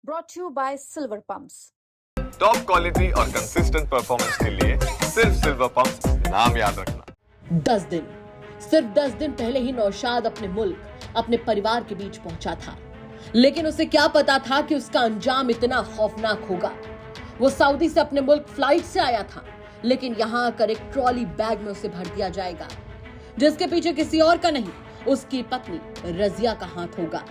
brought to you by Silver Pumps. Top quality और consistent performance के लिए सिर्फ सिल्वर पंप्स नाम याद रखना। 10 दिन, सिर्फ 10 दिन पहले ही नौशाद अपने मुल्क, अपने परिवार के बीच पहुंचा था, लेकिन उसे क्या पता था कि उसका अंजाम इतना खौफनाक होगा। वो सऊदी से अपने मुल्क फ्लाइट से आया था, लेकिन यहां आकर एक ट्रॉली बैग में उसे भर दिया जाएगा, जिसके पीछे किसी और का नहीं, उसकी पत्नी रजिया का हाथ होगा।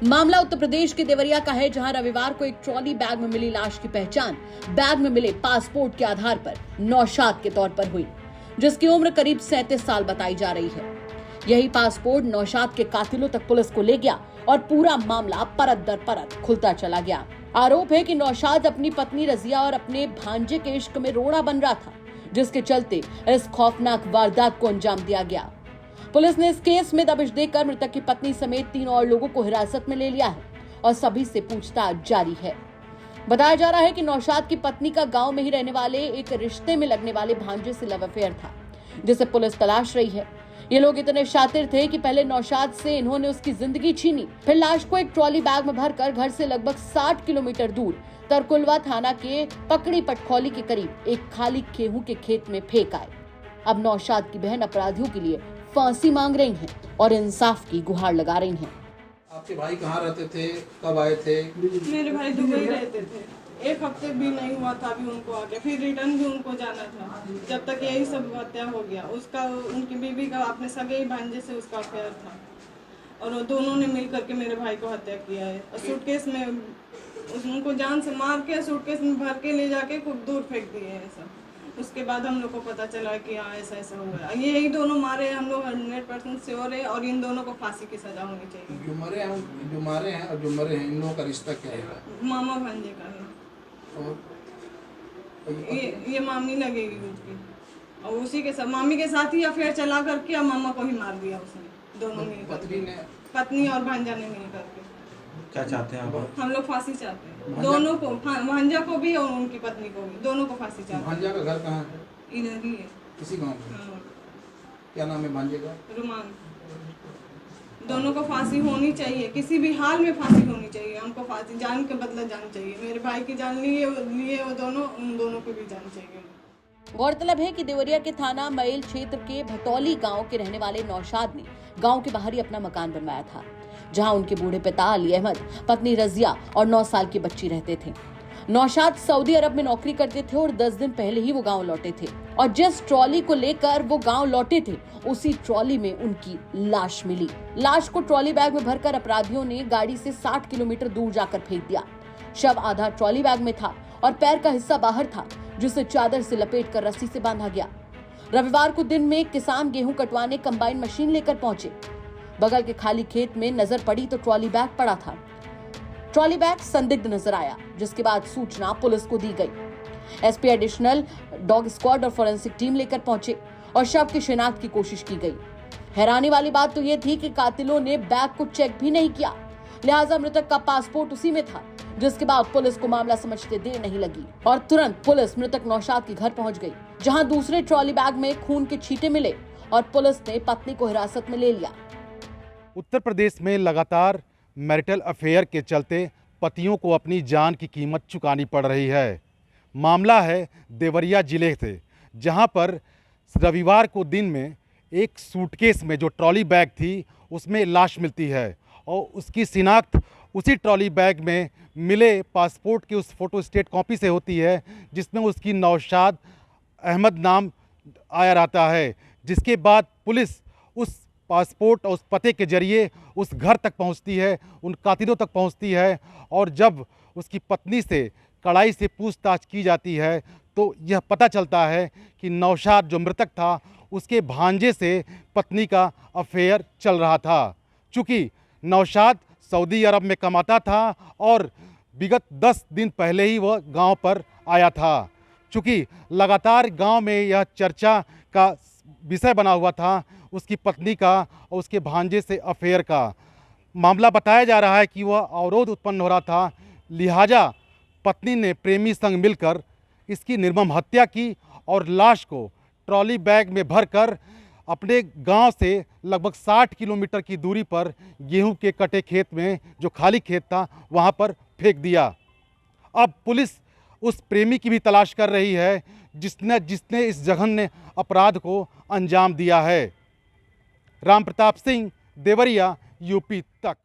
मामला उत्तर प्रदेश के देवरिया का है, जहां रविवार को एक ट्रॉली बैग में मिली लाश की पहचान बैग में मिले पासपोर्ट के आधार पर नौशाद के तौर पर हुई, जिसकी उम्र करीब 37 साल बताई जा रही है। यही पासपोर्ट नौशाद के कातिलों तक पुलिस को ले गया और पूरा मामला परत दर परत खुलता चला गया। आरोप है कि नौशाद अपनी पत्नी रजिया और अपने भांजे के इश्क में रोड़ा बन रहा था, जिसके चलते इस खौफनाक वारदात को अंजाम दिया गया। पुलिस ने इस केस में दबिश देकर मृतक की पत्नी समेत 3 और लोगों को हिरासत में ले लिया है और सभी से पूछताछ जारी है। बताया जा रहा है कि नौशाद की पत्नी का गांव में ही रहने वाले एक रिश्ते में लगने वाले भांजे से लव अफेयर था, जिसे पुलिस तलाश रही है। ये लोग इतने शातिर थे कि पहले नौशाद से इन्होंने उसकी जिंदगी छीनी, फिर लाश को एक ट्रॉली बैग में भरकर घर से लगभग 60 किलोमीटर दूर तरकुलवा थाना के पकड़ी पटखौली के करीब एक खाली गेहूं के खेत में फेंक आए। अब नौशाद की बहन अपराधियों के लिए फांसी मांग रही हैं और इंसाफ की गुहार लगा रही हैं। आपके भाई कहाँ रहते थे, कब आए थे? मेरे भाई दुबई रहते थे, 1 हफ्ते भी नहीं हुआ था अभी उनको आके, फिर रिटर्न भी उनको जाना था, जब तक यही सब हत्या हो गया। उसका, उनकी बीवी का अपने सगे भांजे से उसका अफेयर था और वो दोनों ने मिल करके मेरे भाई को हत्या किया है। और सूटकेस में उनको जान से मार के सूटकेस में भर के ले जाके खूब दूर फेंक दिए है सब। उसके बाद हम लोग को पता चला कि हाँ ऐसा ऐसा हुआ। यही दोनों मारे, हम लोग 100% श्योर है, और इन दोनों को फांसी की सजा होनी चाहिए। जो मरे हैं और जो मरे हैं, इन लोगों का रिश्ता क्या है? मामा भांजे का है, और ये मामी लगेगी उसकी, और उसी के साथ मामी के साथ ही अफेयर चला करके और मामा को ही मार दिया उसने। दोनों मिल पत्नी और भांजा ने मिल करके। क्या चाहते हैं आप? हम लोग फांसी चाहते हैं, दोनों को, भांजा को भी और उनकी पत्नी को भी, दोनों को फांसी चाहते हैं। भांजा का घर कहाँ है? इधर ही है, इसी गांव में। हाँ। क्या नाम है भांजे का? रुमान। दोनों को फांसी होनी चाहिए, किसी भी हाल में फांसी होनी चाहिए। हमको फांसी, जान के बदला जान चाहिए। मेरे भाई की जान लिए वो दोनों, उन दोनों को भी जान चाहिए। गौरतलब है कि देवरिया के थाना मैल क्षेत्र के भतौली गांव के रहने वाले नौशाद ने गांव के बाहर ही अपना मकान बनवाया था, जहां उनके बूढ़े पिता अली अहमद, पत्नी रजिया और 9 साल की बच्ची रहते थे। नौशाद सऊदी अरब में नौकरी करते थे और 10 दिन पहले ही वो गांव लौटे थे, और जिस ट्रॉली को लेकर वो गांव लौटे थे, उसी ट्रॉली में उनकी लाश मिली। लाश को ट्रॉली बैग में भरकर अपराधियों ने गाड़ी से 60 किलोमीटर दूर जाकर फेंक दिया। शव आधा ट्रॉली बैग में था और पैर का हिस्सा बाहर था, जिसे चादर से लपेटकर रस्सी से बांधा गया। रविवार को दिन में किसान गेहूं कटवाने कंबाइन मशीन लेकर पहुंचे। बगल के खाली खेत में नजर पड़ी तो ट्रॉली बैग पड़ा था। ट्रॉली बैग संदिग्ध नजर आया, जिसके बाद सूचना पुलिस को दी गई। एसपी एडिशनल डॉग स्क्वाड और फोरेंसिक टीम लेकर पहुंचे और शव की शिनाख्त की कोशिश की गई। हैरानी वाली बात तो यह थी कि कातिलों ने बैग को चेक भी नहीं किया, लिहाजा मृतक का पासपोर्ट उसी में था, जिसके बाद पुलिस को मामला समझते देर नहीं लगी और तुरंत पुलिस मृतक नौशाद के घर पहुंच गई, जहां दूसरे ट्रॉली बैग में खून के छींटे मिले और पुलिस ने पत्नी को हिरासत में ले लिया। उत्तर प्रदेश में लगातार मैरिटल अफेयर के चलते पतियों को अपनी जान की कीमत चुकानी पड़ रही है। मामला है देवरिया जिले से, जहां पर रविवार को दिन में एक सूटकेस में जो ट्रॉली बैग थी उसमें लाश मिलती है और उसकी शिनाख्त उसी ट्रॉली बैग में मिले पासपोर्ट की उस फोटो स्टेट कॉपी से होती है, जिसमें उसकी नौशाद अहमद नाम आया रहता है। जिसके बाद पुलिस उस पासपोर्ट और उस पते के जरिए उस घर तक पहुंचती है, उन कातिलों तक पहुंचती है, और जब उसकी पत्नी से कड़ाई से पूछताछ की जाती है तो यह पता चलता है कि नौशाद जो मृतक था उसके भांजे से पत्नी का अफेयर चल रहा था। चूँकि नौशाद सऊदी अरब में कमाता था और विगत 10 दिन पहले ही वह गांव पर आया था। चूँकि लगातार गांव में यह चर्चा का विषय बना हुआ था उसकी पत्नी का और उसके भांजे से अफेयर का। मामला बताया जा रहा है कि वह अवरोध उत्पन्न हो रहा था, लिहाजा पत्नी ने प्रेमी संग मिलकर इसकी निर्मम हत्या की और लाश को ट्रॉली बैग में भरकर अपने गांव से लगभग 60 किलोमीटर की दूरी पर गेहूं के कटे खेत में, जो खाली खेत था, वहां पर फेंक दिया। अब पुलिस उस प्रेमी की भी तलाश कर रही है जिसने इस जघन्य अपराध को अंजाम दिया है। राम प्रताप सिंह, देवरिया, यूपी तक।